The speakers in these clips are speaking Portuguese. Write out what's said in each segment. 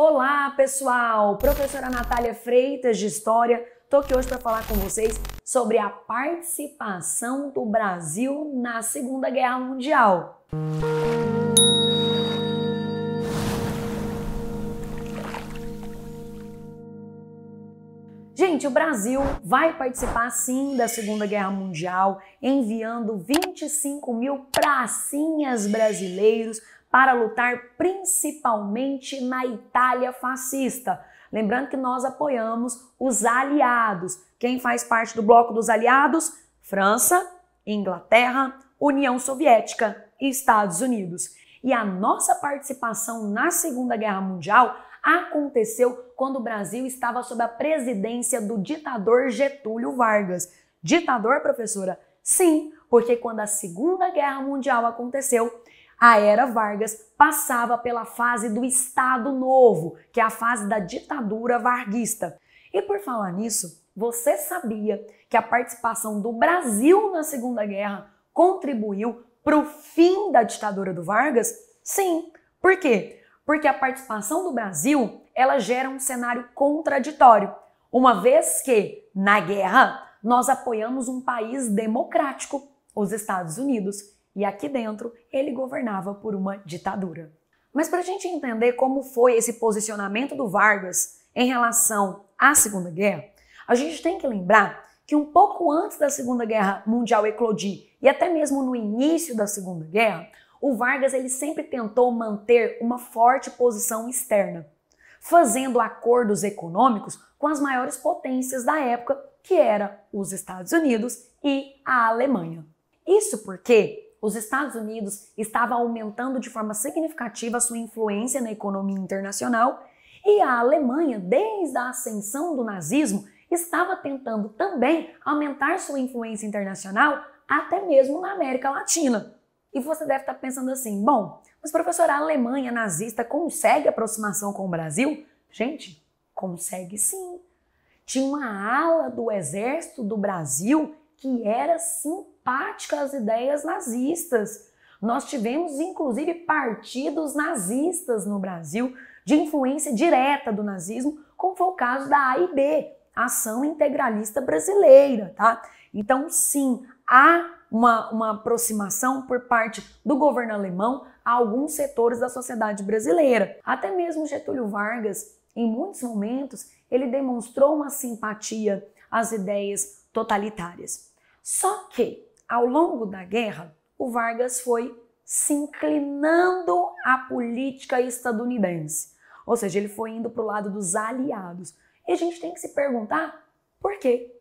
Olá, pessoal! Professora Natália Freitas, de História. Estou aqui hoje para falar com vocês sobre a participação do Brasil na Segunda Guerra Mundial. Gente, o Brasil vai participar sim da Segunda Guerra Mundial, enviando 25 mil pracinhas brasileiros para lutar principalmente na Itália fascista. Lembrando que nós apoiamos os aliados. Quem faz parte do bloco dos aliados? França, Inglaterra, União Soviética e Estados Unidos. E a nossa participação na Segunda Guerra Mundial aconteceu quando o Brasil estava sob a presidência do ditador Getúlio Vargas. Ditador, professora? Sim, porque quando a Segunda Guerra Mundial aconteceu, a era Vargas passava pela fase do Estado Novo, que é a fase da ditadura varguista. E por falar nisso, você sabia que a participação do Brasil na Segunda Guerra contribuiu para o fim da ditadura do Vargas? Sim. Por quê? Porque a participação do Brasil, ela gera um cenário contraditório, uma vez que, na guerra, nós apoiamos um país democrático, os Estados Unidos, e aqui dentro ele governava por uma ditadura. Mas para a gente entender como foi esse posicionamento do Vargas em relação à Segunda Guerra, a gente tem que lembrar que um pouco antes da Segunda Guerra Mundial eclodir e até mesmo no início da Segunda Guerra, o Vargas ele sempre tentou manter uma forte posição externa, fazendo acordos econômicos com as maiores potências da época, que eram os Estados Unidos e a Alemanha. Isso porque os Estados Unidos estavam aumentando de forma significativa a sua influência na economia internacional e a Alemanha, desde a ascensão do nazismo, estava tentando também aumentar sua influência internacional até mesmo na América Latina. E você deve estar pensando assim, bom, mas professora, a Alemanha nazista consegue aproximação com o Brasil? Gente, consegue sim. Tinha uma ala do exército do Brasil que era simpática às ideias nazistas. Nós tivemos, inclusive, partidos nazistas no Brasil de influência direta do nazismo, como foi o caso da AIB, Ação Integralista Brasileira, tá? Então, sim, há uma aproximação por parte do governo alemão a alguns setores da sociedade brasileira. Até mesmo Getúlio Vargas, em muitos momentos, ele demonstrou uma simpatia às ideias totalitárias. Só que, ao longo da guerra, o Vargas foi se inclinando à política estadunidense. Ou seja, ele foi indo para o lado dos aliados. E a gente tem que se perguntar por quê?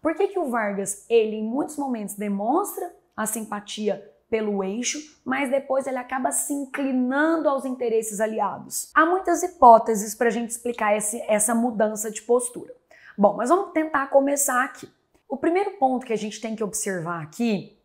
Por que o Vargas, ele em muitos momentos demonstra a simpatia pelo eixo, mas depois ele acaba se inclinando aos interesses aliados? Há muitas hipóteses para a gente explicar essa mudança de postura. Bom, mas vamos tentar começar aqui. O primeiro ponto que a gente tem que observar aqui,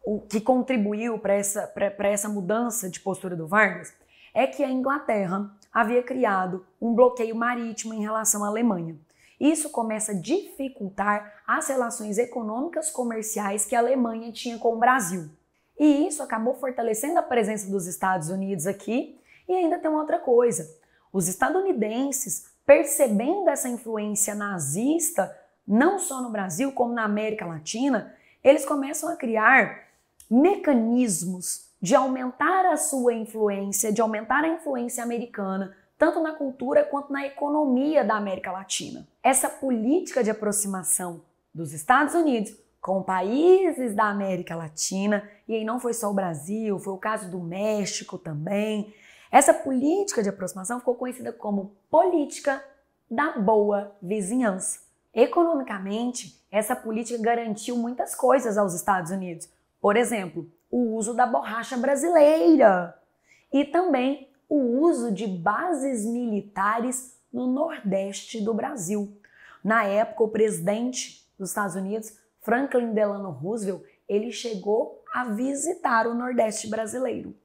o que contribuiu para essa mudança de postura do Vargas, é que a Inglaterra havia criado um bloqueio marítimo em relação à Alemanha. Isso começa a dificultar as relações econômicas comerciais que a Alemanha tinha com o Brasil. E isso acabou fortalecendo a presença dos Estados Unidos aqui. E ainda tem uma outra coisa. Os estadunidenses, percebendo essa influência nazista, não só no Brasil, como na América Latina, eles começam a criar mecanismos de aumentar a sua influência, de aumentar a influência americana, tanto na cultura quanto na economia da América Latina. Essa política de aproximação dos Estados Unidos com países da América Latina, e aí não foi só o Brasil, foi o caso do México também, essa política de aproximação ficou conhecida como política da boa vizinhança. Economicamente, essa política garantiu muitas coisas aos Estados Unidos. Por exemplo, o uso da borracha brasileira e também o uso de bases militares no Nordeste do Brasil. Na época, o presidente dos Estados Unidos, Franklin Delano Roosevelt, ele chegou a visitar o Nordeste brasileiro.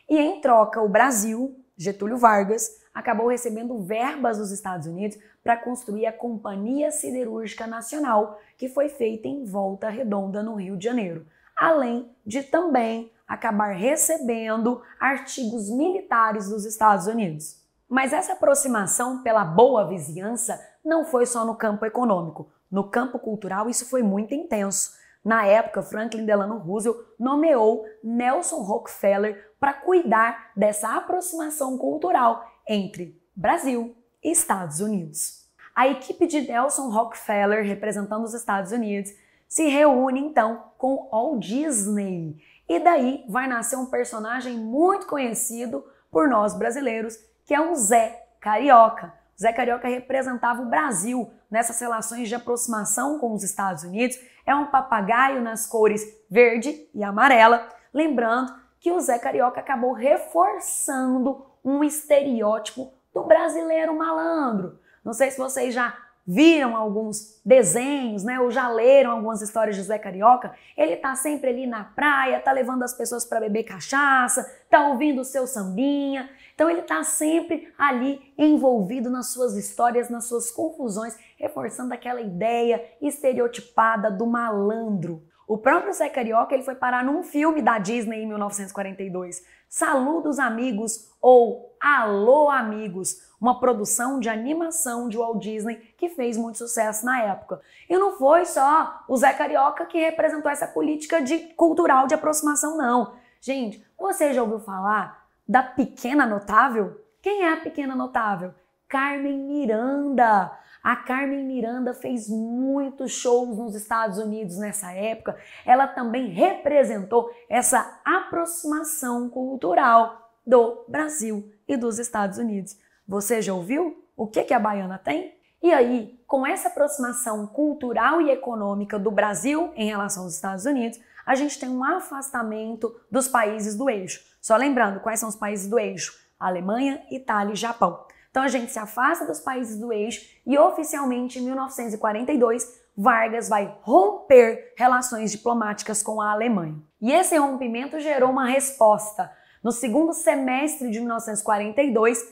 E em troca, o Brasil, Getúlio Vargas, acabou recebendo verbas dos Estados Unidos para construir a Companhia Siderúrgica Nacional, que foi feita em Volta Redonda, no Rio de Janeiro, além de também acabar recebendo artigos militares dos Estados Unidos. Mas essa aproximação pela boa vizinhança não foi só no campo econômico. No campo cultural, isso foi muito intenso. Na época, Franklin Delano Roosevelt nomeou Nelson Rockefeller para cuidar dessa aproximação cultural entre Brasil e Estados Unidos. A equipe de Nelson Rockefeller, representando os Estados Unidos, se reúne então com Walt Disney. E daí vai nascer um personagem muito conhecido por nós brasileiros, que é o Zé Carioca. O Zé Carioca representava o Brasil nessas relações de aproximação com os Estados Unidos. É um papagaio nas cores verde e amarela. Lembrando que o Zé Carioca acabou reforçando um estereótipo do brasileiro malandro. Não sei se vocês já viram alguns desenhos, né, ou já leram algumas histórias de Zé Carioca. Ele tá sempre ali na praia, tá levando as pessoas para beber cachaça, tá ouvindo o seu sambinha. Então ele tá sempre ali envolvido nas suas histórias, nas suas confusões, reforçando aquela ideia estereotipada do malandro. O próprio Zé Carioca ele foi parar num filme da Disney em 1942, Saludos Amigos ou Alô Amigos, uma produção de animação de Walt Disney que fez muito sucesso na época. E não foi só o Zé Carioca que representou essa política cultural de aproximação, não. Gente, você já ouviu falar da Pequena Notável? Quem é a Pequena Notável? Carmen Miranda. A Carmen Miranda fez muitos shows nos Estados Unidos nessa época. Ela também representou essa aproximação cultural do Brasil e dos Estados Unidos. Você já ouviu o que a baiana tem? E aí, com essa aproximação cultural e econômica do Brasil em relação aos Estados Unidos, a gente tem um afastamento dos países do eixo. Só lembrando, quais são os países do eixo? Alemanha, Itália e Japão. Então a gente se afasta dos países do eixo e oficialmente em 1942 Vargas vai romper relações diplomáticas com a Alemanha. E esse rompimento gerou uma resposta. No segundo semestre de 1942,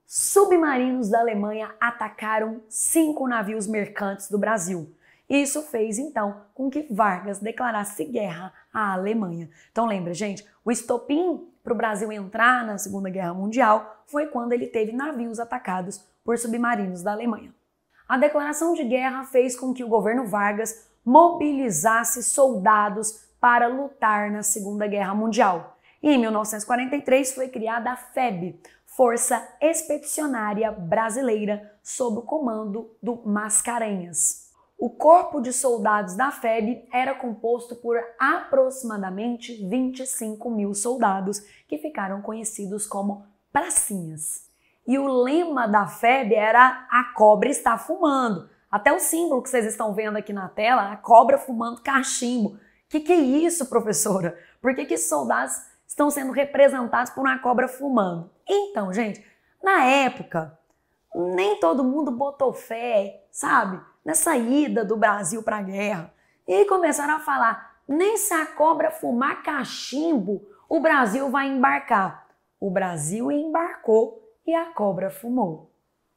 submarinos da Alemanha atacaram 5 navios mercantes do Brasil. Isso fez, então, com que Vargas declarasse guerra à Alemanha. Então lembra, gente, o estopim para o Brasil entrar na Segunda Guerra Mundial foi quando ele teve navios atacados por submarinos da Alemanha. A declaração de guerra fez com que o governo Vargas mobilizasse soldados para lutar na Segunda Guerra Mundial. E em 1943 foi criada a FEB, Força Expedicionária Brasileira, sob o comando do Mascarenhas. O corpo de soldados da FEB era composto por aproximadamente 25 mil soldados, que ficaram conhecidos como pracinhas. E o lema da FEB era "A cobra está fumando". Até o símbolo que vocês estão vendo aqui na tela, a cobra fumando cachimbo. Que é isso, professora? Por que esses soldados estão sendo representados por uma cobra fumando? Então, gente, na época, nem todo mundo botou fé, sabe, nessa ida do Brasil para a guerra. E aí começaram a falar, nem se a cobra fumar cachimbo, o Brasil vai embarcar. O Brasil embarcou e a cobra fumou.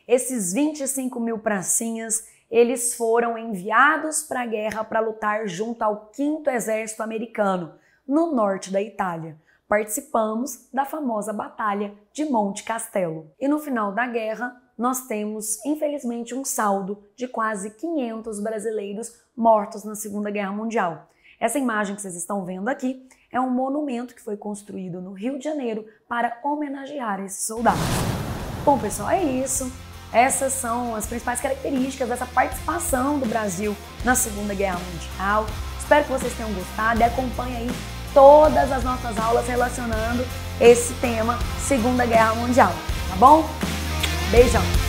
Esses 25 mil pracinhas, eles foram enviados para a guerra para lutar junto ao 5º Exército Americano, no norte da Itália. Participamos da famosa Batalha de Monte Castelo. E no final da guerra, nós temos, infelizmente, um saldo de quase 500 brasileiros mortos na Segunda Guerra Mundial. Essa imagem que vocês estão vendo aqui é um monumento que foi construído no Rio de Janeiro para homenagear esses soldados. Bom, pessoal, é isso. Essas são as principais características dessa participação do Brasil na Segunda Guerra Mundial. Espero que vocês tenham gostado e acompanhem aí todas as nossas aulas relacionando esse tema Segunda Guerra Mundial, tá bom? Beijão!